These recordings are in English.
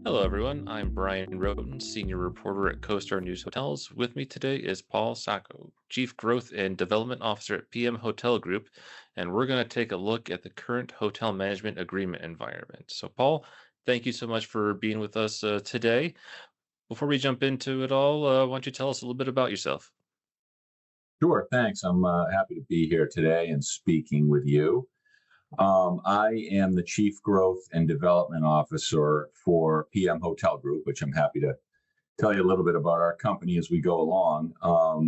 Hello, everyone. I'm Brian Roten, Senior Reporter at CoStar News Hotels. With me today is Paul Sacco, Chief Growth and Development Officer at PM Hotel Group, and we're going to take a look at the current hotel management agreement environment. So, Paul, thank you so much for being with us today. Before we jump into it all, why don't you tell us a little bit about yourself? Sure, thanks. I'm happy to be here today and speaking with you. I am the Chief Growth and Development Officer for PM Hotel Group, which I'm happy to tell you a little bit about our company as we go along.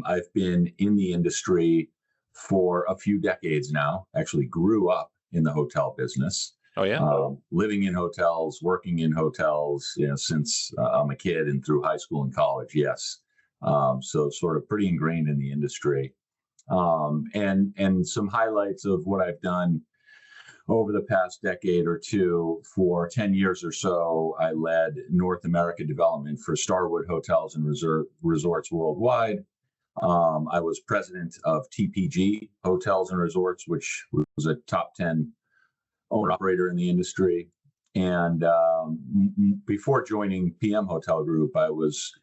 I've been in the industry for a few decades now, actually grew up in the hotel business. Oh, yeah? Living in hotels, working in hotels, since I'm a kid and through high school and college. Yes, so sort of pretty ingrained in the industry. And some highlights of what I've done over the past decade or two. For 10 years or so, I led North America development for Starwood Hotels and Resorts worldwide. I was president of TPG Hotels and Resorts, which was a top 10 owner operator in the industry. And before joining PM Hotel Group, I was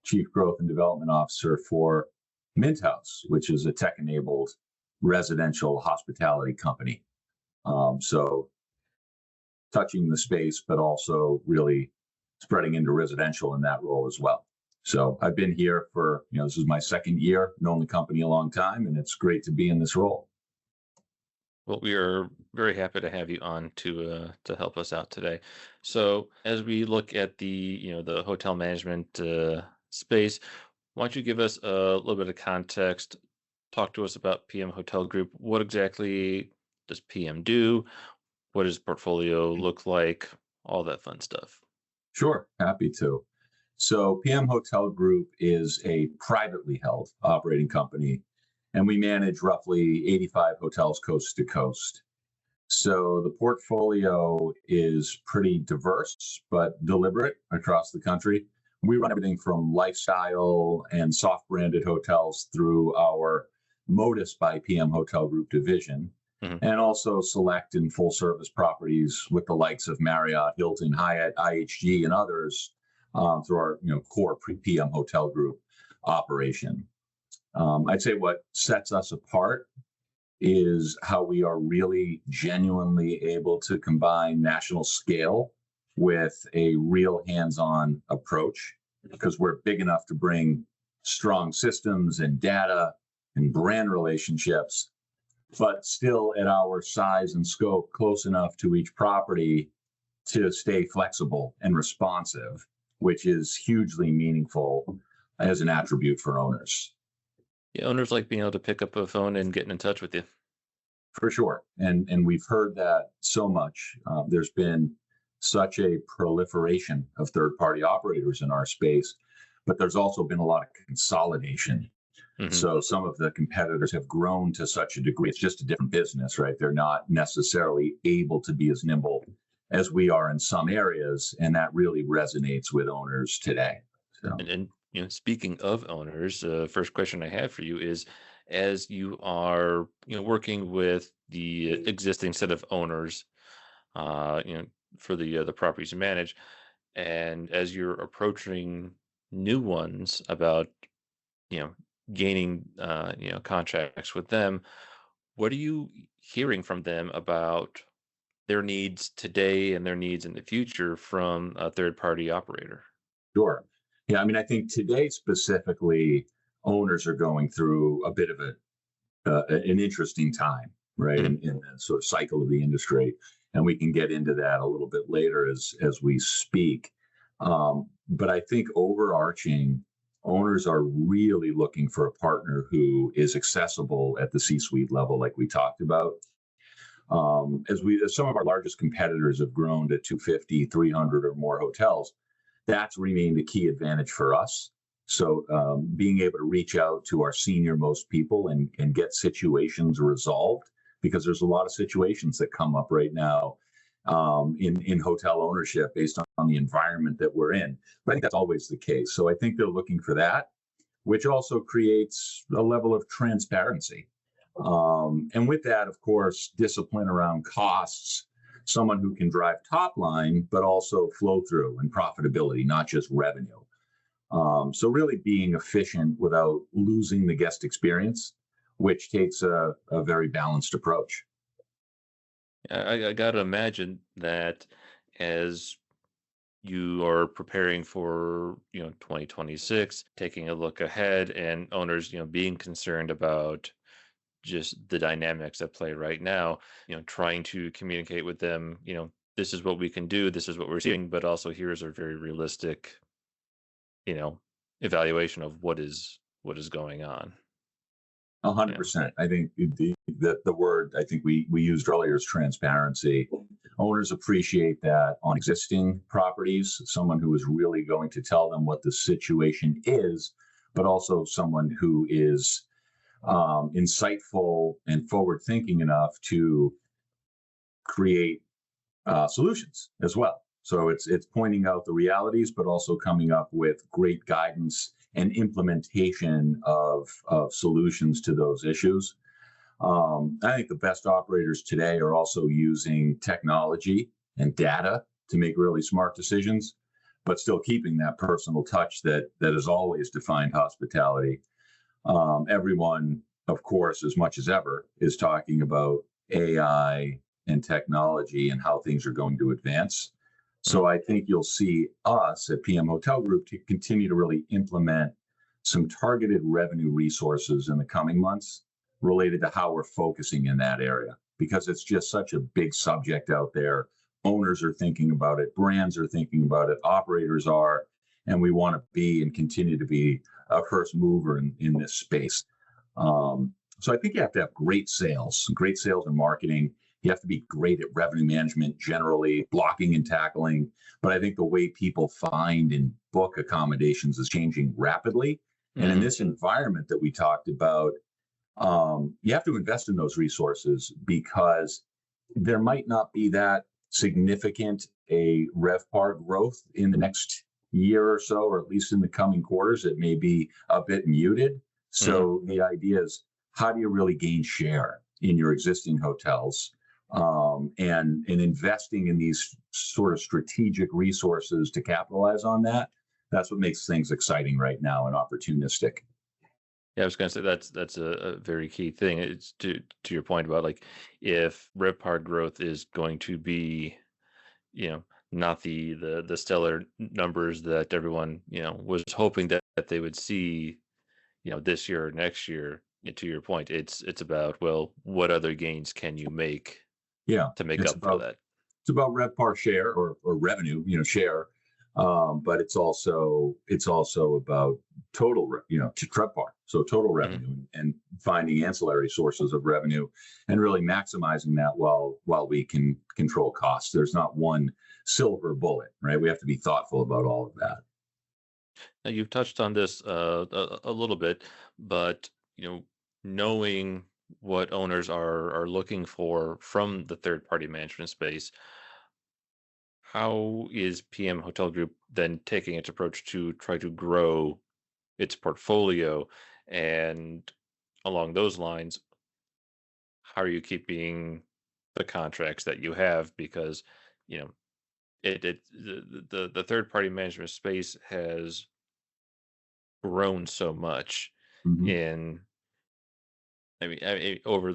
Chief Growth and Development Officer for Mint House, which is a tech-enabled residential hospitality company. So touching the space, but also really spreading into residential in that role as well. So I've been here for, this is my second year, known the company a long time, and it's great to be in this role. Well, we are very happy to have you on to help us out today. So, as we look at the hotel management space, why don't you give us a little bit of context? Talk to us about PM Hotel Group. What exactly does PM do? What does portfolio look like? All that fun stuff. Sure, happy to. So PM Hotel Group is a privately held operating company, and we manage roughly 85 hotels coast to coast. So the portfolio is pretty diverse, but deliberate across the country. We run everything from lifestyle and soft branded hotels through our Modus by PM Hotel Group division, Mhm. and also select and full service properties with the likes of Marriott, Hilton, Hyatt, IHG, and others through our core PM Hotel Group operation. I'd say what sets us apart is how we are really genuinely able to combine national scale with a real hands-on approach, because we're big enough to bring strong systems and data and brand relationships, but still at our size and scope close enough to each property to stay flexible and responsive, which is hugely meaningful as an attribute for owners. Yeah, owners like being able to pick up a phone and getting in touch with you. For sure. And we've heard that so much. There's been such a proliferation of third-party operators in our space, but there's also been a lot of consolidation. Mhm. So some of the competitors have grown to such a degree. It's just a different business, right? They're not necessarily able to be as nimble as we are in some areas, and that really resonates with owners today. So. And speaking of owners, first question I have for you is, as you are working with the existing set of owners, for the properties you manage, and as you're approaching new ones about you know gaining contracts with them, what are you hearing from them about their needs today and their needs in the future from a third party operator? Sure. Yeah, I mean, I think today specifically, owners are going through a bit of an interesting time, right, Mhm. in the sort of cycle of the industry, and we can get into that a little bit later as we speak. But I think overarching, owners are really looking for a partner who is accessible at the C-suite level, like we talked about. As some of our largest competitors have grown to 250, 300 or more hotels, that's remained a key advantage for us. So being able to reach out to our senior most people and get situations resolved, because there's a lot of situations that come up right now in hotel ownership based on the environment that we're in. But I think that's always the case. So I think they're looking for that, which also creates a level of transparency. And with that, of course, discipline around costs, someone who can drive top line, but also flow through and profitability, not just revenue. So really being efficient without losing the guest experience, which takes a very balanced approach. I got to imagine that as you are preparing for 2026, taking a look ahead, and owners being concerned about just the dynamics at play right now, trying to communicate with them, this is what we can do, this is what we're seeing, but also here's a very realistic you know evaluation of what is going on. A hundred Yeah. percent. I think the word I think we used earlier is transparency. Owners appreciate that on existing properties, someone who is really going to tell them what the situation is, but also someone who is insightful and forward thinking enough to create solutions as well. So it's pointing out the realities, but also coming up with great guidance and implementation of solutions to those issues. I think the best operators today are also using technology and data to make really smart decisions, but still keeping that personal touch that has always defined hospitality. Everyone, of course, as much as ever, is talking about AI and technology and how things are going to advance. Mm. So I think you'll see us at PM Hotel Group to continue to really implement some targeted revenue resources in the coming months related to how we're focusing in that area because it's just such a big subject out there. Owners are thinking about it, brands are thinking about it, operators are, and we want to be and continue to be a first mover in this space. So I think you have to have great sales and marketing. You have to be great at revenue management generally, blocking and tackling. But I think the way people find and book accommodations is changing rapidly. And in Hmm. this environment that we talked about, you have to invest in those resources because there might not be that significant a RevPAR growth in the next year or so, or at least in the coming quarters. It may be a bit muted. Hmm. So the idea is how do you really gain share in your existing hotels and investing in these sort of strategic resources to capitalize on that. That's what makes things exciting right now and opportunistic. Yeah, I was gonna say that's a very key thing. It's to your point about like if RevPAR growth is going to be, not the stellar numbers that everyone, was hoping that they would see, this year or next year. To your point, it's about, well, what other gains can you make Yeah, to make it's up for about that? it's about RevPAR share or revenue, share. But it's also about total, to TrevPAR, so total Mhm. revenue and finding ancillary sources of revenue and really maximizing that while we can control costs. There's not one silver bullet, right? We have to be thoughtful about all of that. Now you've touched on this a little bit, but knowing what owners are looking for from the third party management space, how is PM Hotel Group then taking its approach to try to grow its portfolio? And along those lines, how are you keeping the contracts that you have? Because, you know, the third party management space has grown so much Mhm. in, I mean over,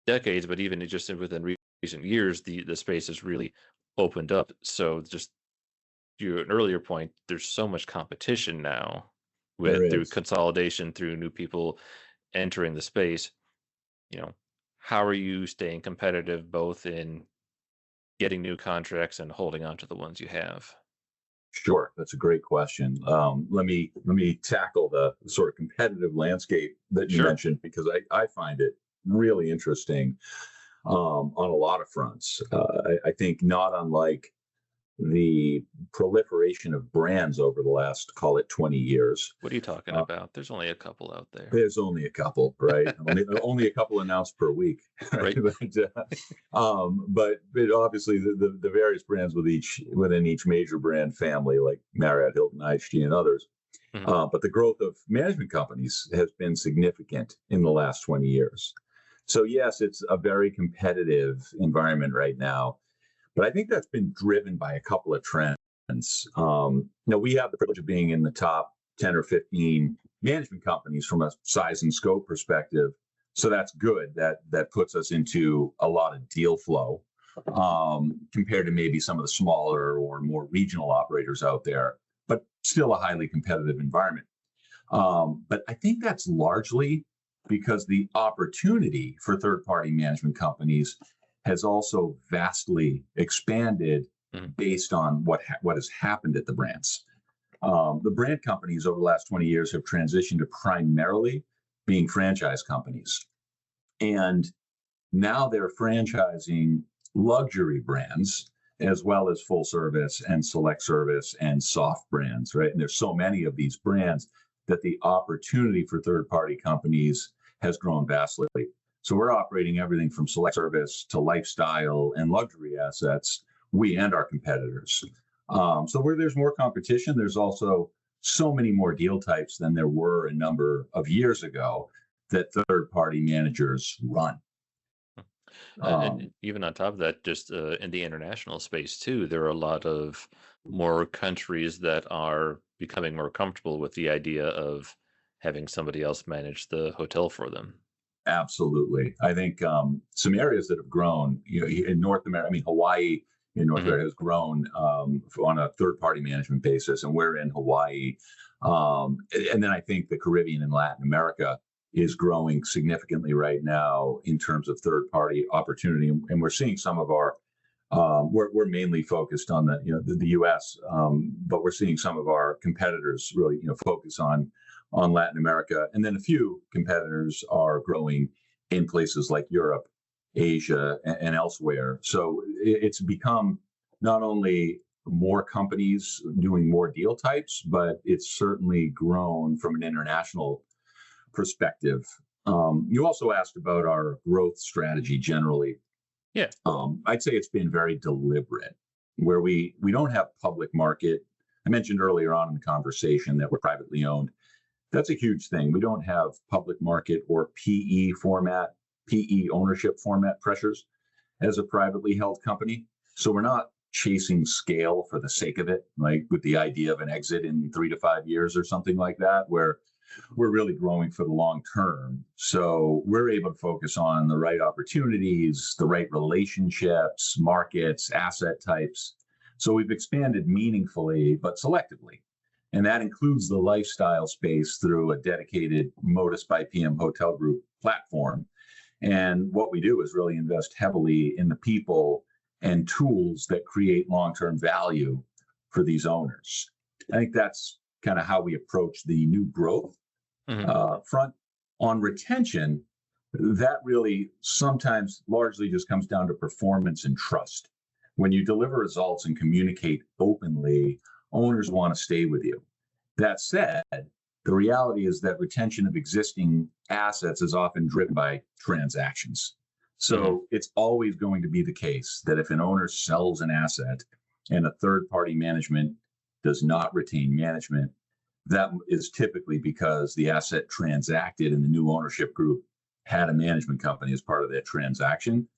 decades, but even just within recent years, the space has really opened up. So just to an earlier point, there's so much competition now There with through is. consolidation, through new people entering the space. You know, how are you staying competitive both in getting new contracts and holding on to the ones you have? Sure, that's a great question. Let me tackle the sort of competitive landscape that you Sure. mentioned because I find it really interesting on a lot of fronts. I think not unlike the proliferation of brands over the last, call it 20 years. What are you talking Uh, about? There's only a couple out there. there's only a couple, right? Only a couple announced per week, right? Right. But obviously the various brands within each major brand family, like Marriott, Hilton, IHG, and others. Mhm. But the growth of management companies has been significant in the last 20 years. So yes, it's a very competitive environment right now, but I think that's been driven by a couple of trends. We have the privilege of being in the top 10 or 15 management companies from a size and scope perspective. So that's good. That puts us into a lot of deal flow compared to maybe some of the smaller or more regional operators out there, but still a highly competitive environment. But I think that's largely because the opportunity for third party management companies has also vastly expanded Mhm. based on what has happened at the brands. The brand companies over the last 20 years have transitioned to primarily being franchise companies. And now they're franchising luxury brands as well as full service and select service and soft brands, right? And there's so many of these brands that the opportunity for third party companies has grown vastly. So we're operating everything from select service to lifestyle and luxury assets, we and our competitors. So where there's more competition, there's also so many more deal types than there were a number of years ago that third party managers run. And Um, even on top of that, just in the international space too, there are a lot of more countries that are becoming more comfortable with the idea of having somebody else manage the hotel for them. Absolutely. I think some areas that have grown, in North America, I mean, Hawaii in North Hmm. America has grown on a third party management basis, and we're in Hawaii. And then I think the Caribbean and Latin America is growing significantly right now in terms of third party opportunity. And we're seeing some of our, we're mainly focused on the US, but we're seeing some of our competitors really focus on Latin America, and then a few competitors are growing in places like Europe, Asia, and elsewhere. So it's become not only more companies doing more deal types, but it's certainly grown from an international perspective. You also asked about our growth strategy generally. Yeah. I'd say it's been very deliberate, where we don't have public market. I mentioned earlier on in the conversation that we're privately owned. That's a huge thing. We don't have public market or PE ownership format pressures as a privately held company. So we're not chasing scale for the sake of it, like with the idea of an exit in 3 to 5 years or something like that, where we're really growing for the long term. So we're able to focus on the right opportunities, the right relationships, markets, asset types. So we've expanded meaningfully, but selectively. And that includes the lifestyle space through a dedicated Modus by PM Hotel Group platform. And what we do is really invest heavily in the people and tools that create long term value for these owners. I think that's kind of how we approach the new growth Hmm. front. On retention, that really sometimes largely just comes down to performance and trust. When you deliver results and communicate openly, owners want to stay with you. That said, the reality is that retention of existing assets is often driven by transactions. Hmm. So it's always going to be the case that if an owner sells an asset and a third party management does not retain management, that is typically because the asset transacted in the new ownership group had a management company as part of their transaction,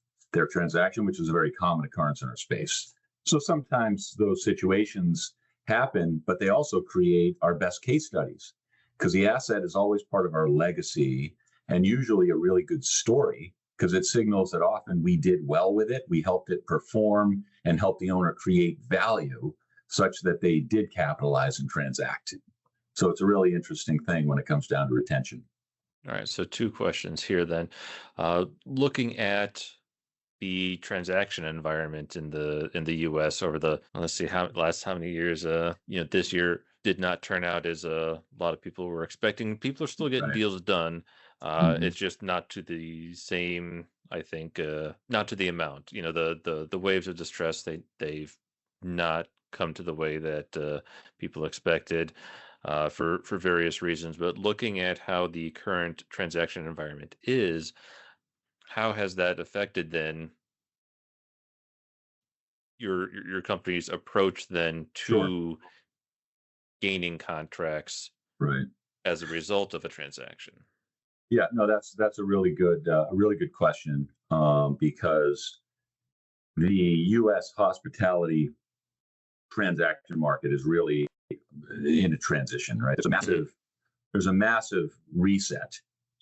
which is a very common occurrence in our space. So sometimes those situations happen, but they also create our best case studies because the asset is always part of our legacy and usually a really good story because it signals that often we did well with it, we helped it perform and help the owner create value such that they did capitalize and transact. So it's a really interesting thing when it comes down to retention. All right. So two questions here then. Looking at the transaction environment in the US over the, let's see, how many years, this year did not turn out as a lot of people were expecting. People are still getting Right. deals done. Mm-hmm. It's just not to the same, I think, not to the amount. The waves of distress, they've not come to the way that people expected, for various reasons. But looking at how the current transaction environment is, how has that affected then your company's approach then Sure. to gaining contracts Right. as a result of a transaction? Yeah, no, that's a really good question, because the U.S. hospitality transaction market is really in a transition, right? Hmm. There's a massive reset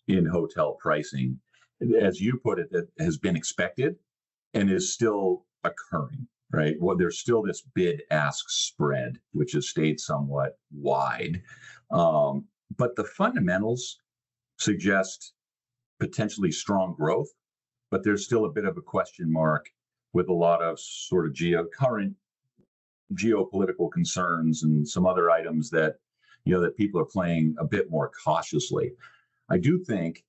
in hotel pricing, as you put it, that has been expected and is still occurring, right? Well, there's still this bid ask spread, which has stayed somewhat wide. Um, but the fundamentals suggest potentially strong growth, but there's still a bit of a question mark with a lot of sort of current geopolitical concerns and some other items that that people are playing a bit more cautiously. I do think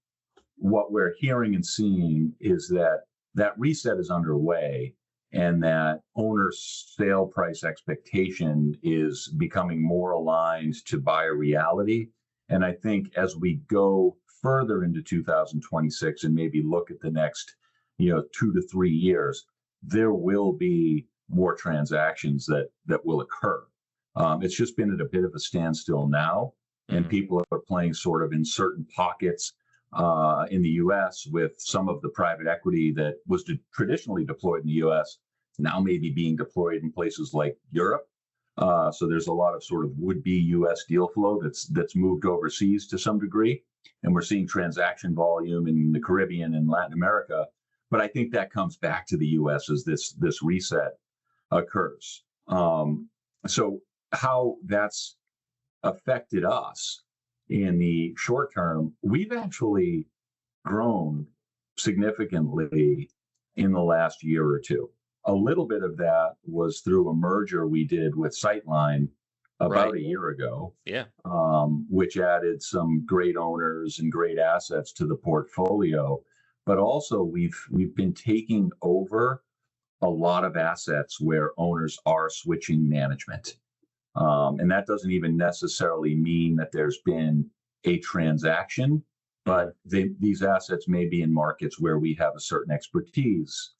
what we're hearing and seeing is that that reset is underway and that owner sale price expectation is becoming more aligned to buyer reality. And I think as we go further into 2026 and maybe look at the next 2 to 3 years, there will be more transactions that will occur. It's just been at a bit of a standstill now, and Hmm. people are playing sort of in certain pockets in the U.S. with some of the private equity that was traditionally deployed in the U.S. now maybe being deployed in places like Europe. So there's a lot of sort of would-be U.S. deal flow that's moved overseas to some degree, and we're seeing transaction volume in the Caribbean and Latin America. But I think that comes back to the U.S. as this reset occurs. So how that's affected us in the short term, we've actually grown significantly in the last year or two. A little bit of that was through a merger we did with Sightline about Right. a year ago, Yeah. which added some great owners and great assets to the portfolio. But also, we've been taking over a lot of assets where owners are switching management. And that doesn't even necessarily mean that there's been a transaction, Hmm. but these assets may be in markets where we have a certain expertise,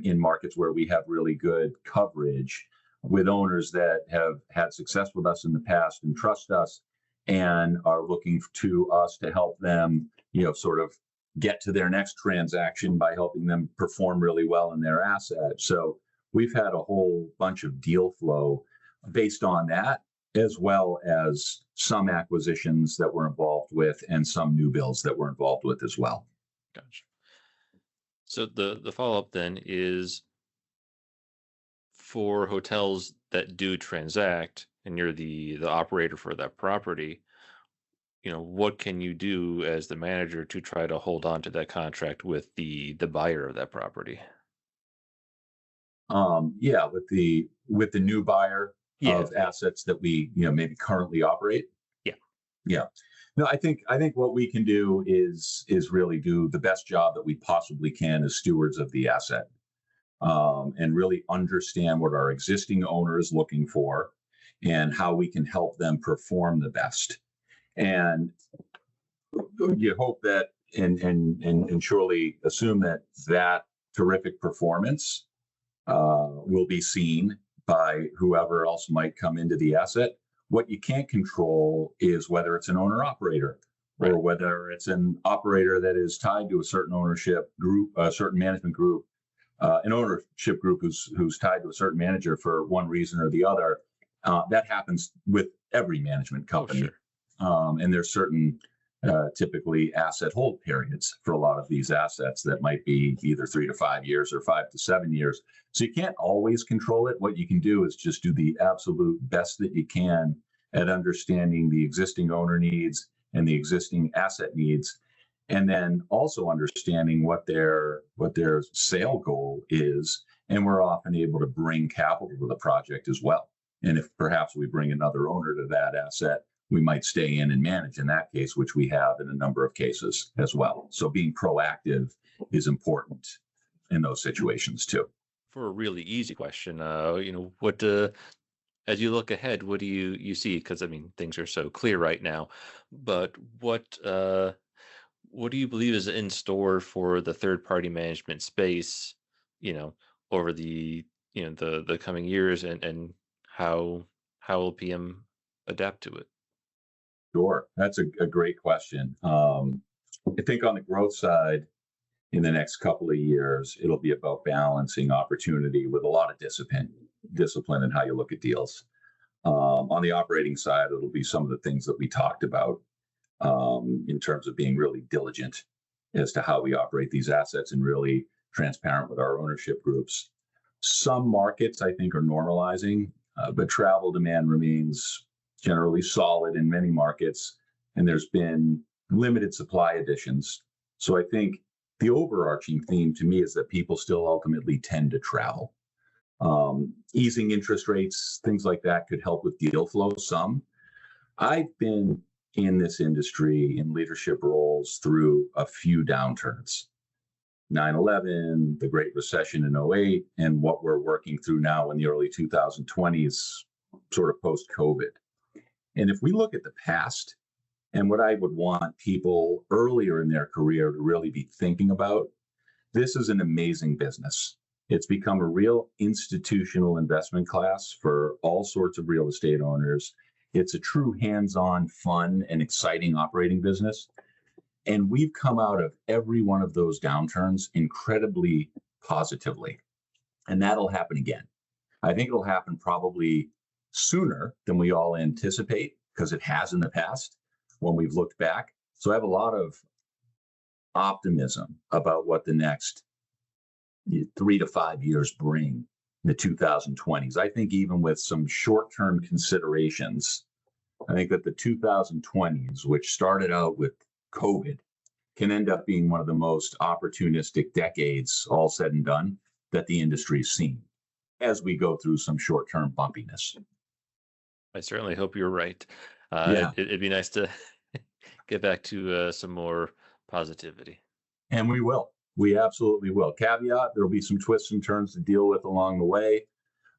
in markets where we have really good coverage, with owners that have had success with us in the past and trust us and are looking to us to help them, sort of get to their next transaction by helping them perform really well in their asset. So we've had a whole bunch of deal flow based on that, as well as some acquisitions that we're involved with and some new builds that we're involved with as well. Gotcha. So the follow up then is for hotels that do transact, and you're the operator for that property. What can you do as the manager to try to hold on to that contract with the buyer of that property? Yeah, with the new buyer Yeah. of assets that we maybe currently operate. Yeah. Yeah. No, I think what we can do is really do the best job that we possibly can as stewards of the asset, and really understand what our existing owner is looking for and how we can help them perform the best. And you hope that and surely assume that that terrific performance will be seen by whoever else might come into the asset. What you can't control is whether it's an owner operator Right. or whether it's an operator that is tied to a certain ownership group, a certain management group, an ownership group who's tied to a certain manager for one reason or the other. That happens with every management Oh, company, sure. and there's certain typically asset hold periods for a lot of these assets that might be either 3 to 5 years or 5 to 7 years. So you can't always control it. What you can do is just do the absolute best that you can at understanding the existing owner needs and the existing asset needs, and then also understanding what their sale goal is. And we're often able to bring capital to the project as well. And if perhaps we bring another owner to that asset, we might stay in and manage in that case, which we have in a number of cases as well. So being proactive is important in those situations too. For a really easy question, what as you look ahead, what do you see? Because I mean, things are so clear right now, but what do you believe is in store for the third party management space? You know, over the coming years, and how will PM adapt to it? Sure, that's a great question. I think on the growth side, in the next couple of years, it'll be about balancing opportunity with a lot of discipline in how you look at deals. On the operating side, it'll be some of the things that we talked about in terms of being really diligent as to how we operate these assets and really transparent with our ownership groups. Some markets, I think, are normalizing, but travel demand remains generally solid in many markets, and there's been limited supply additions. So I think the overarching theme to me is that people still ultimately tend to travel. Easing interest rates, things like that could help with deal flow some. I've been in this industry in leadership roles through a few downturns: 9/11, the Great Recession in '08, and what we're working through now in the early 2020s, sort of post COVID. And if we look at the past and what I would want people earlier in their career to really be thinking about, this is an amazing business. It's become a real institutional investment class for all sorts of real estate owners. It's a true hands on, fun, and exciting operating business. And we've come out of every one of those downturns incredibly positively. And that'll happen again. I think it'll happen probably sooner than we all anticipate because it has in the past when we've looked back. So I have a lot of optimism about what the next 3 to 5 years bring in the 2020s. I think even with some short-term considerations, I think that the 2020s, which started out with COVID, can end up being one of the most opportunistic decades, all said and done, that the industry's seen as we go through some short-term bumpiness. I certainly hope you're right. Yeah, It'd be nice to get back to some more positivity. and we will. We absolutely will. Caveat: there will be some twists and turns to deal with along the way.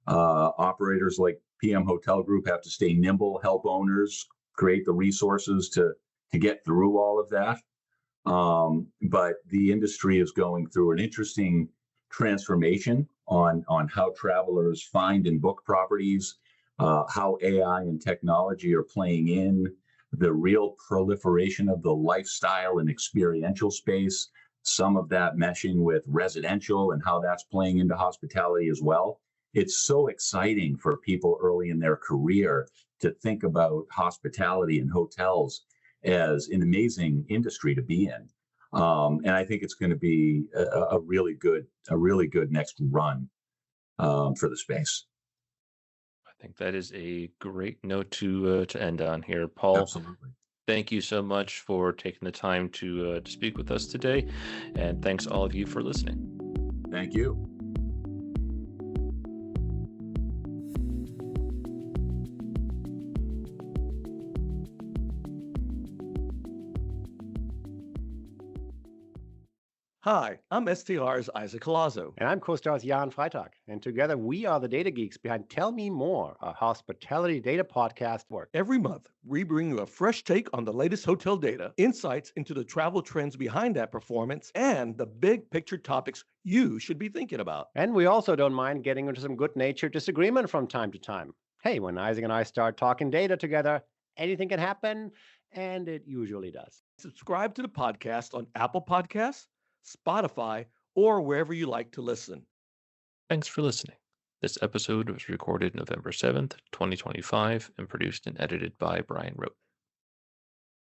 Operators like PM Hotel Group have to stay nimble, help owners create the resources to get through all of that. But the industry is going through an interesting transformation on how travelers find and book properties, how AI and technology are playing in, the real proliferation of the lifestyle and experiential space, some of that meshing with residential and how that's playing into hospitality as well. It's so exciting for people early in their career to think about hospitality and hotels as an amazing industry to be in. And I think it's going to be a really good next run for the space. I think that is a great note to end on here, Paul. Absolutely. Thank you so much for taking the time to speak with us today, and thanks all of you for listening. Thank you. Hi, I'm STR's Isaac Colazo. And I'm co-stars Jan Freitag. And together we are the data geeks behind Tell Me More, a hospitality data podcast work. Every month, we bring you a fresh take on the latest hotel data, insights into the travel trends behind that performance, and the big picture topics you should be thinking about. And we also don't mind getting into some good-natured disagreement from time to time. Hey, when Isaac and I start talking data together, anything can happen, and it usually does. Subscribe to the podcast on Apple Podcasts, Spotify, or wherever you like to listen. Thanks for listening. This episode was recorded November 7th, 2025, and produced and edited by Brian Rote.